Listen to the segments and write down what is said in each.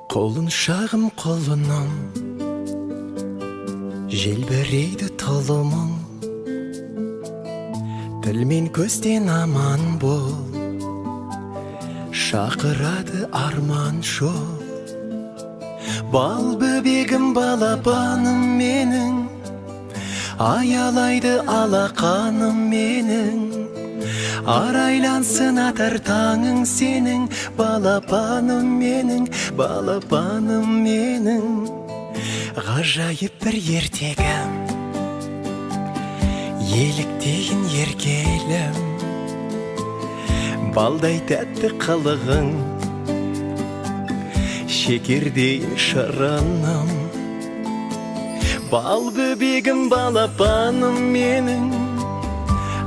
Қолын шағым қолының, желбірейді тұлымың, тіл мен көзден аман бол, шақырады арман жол. Бал бөбегім балапаным менің, аялайды алақаным менің, арайлансын атар таңың сенің, балапаным менің, балапаным менің. Ғажайып бір ертегім, еліктейін еркелім, балдай тәтті қылығың, шекердейін шырыным. Бал бөбегім балапаным менің,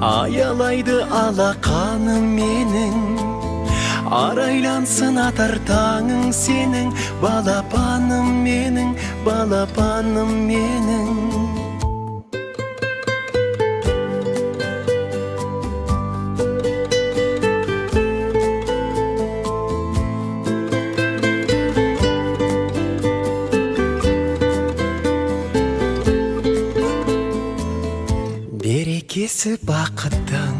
аялайды алақаным менің, арайлансын атар таңың сенің, балапаным менің, балапаным менің. Берекесі бақыттың,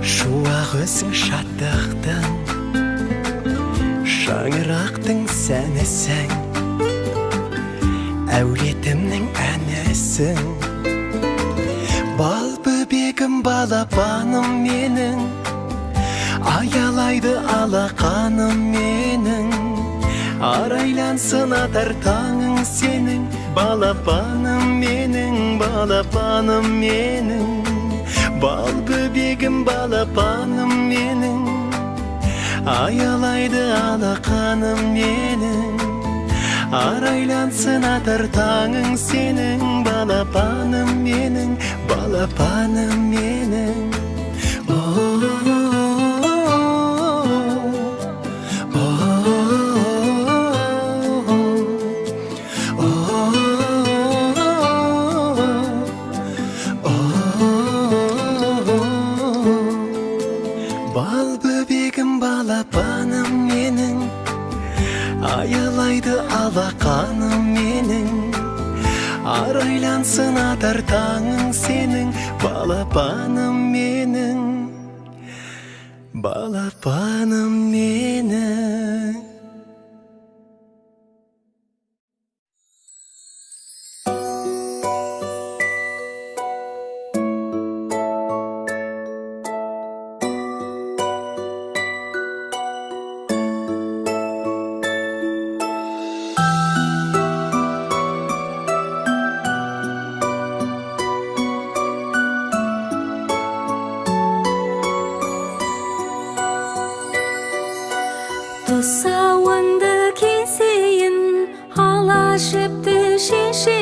шуақ өсің шаттықтың, шаңырақтың сәнісің, әулетімнің әнісің. Бал бөбегім балапаным менің, аялайды алақаным менің, арайлансын атар таңың сенің, балапаным менің, балапаным менің. Бал бөбегім балапаным менің, аялайды алақаным менің, арайлансын атар таңың сенің, балапаным менің, балапаным менің. Балапаным менің, аялайды алақаным менің, арайлансын атар таңың сенің, балапаным менің, балапаным менің. Тұсауыңды кесейін, ала жіпті шеше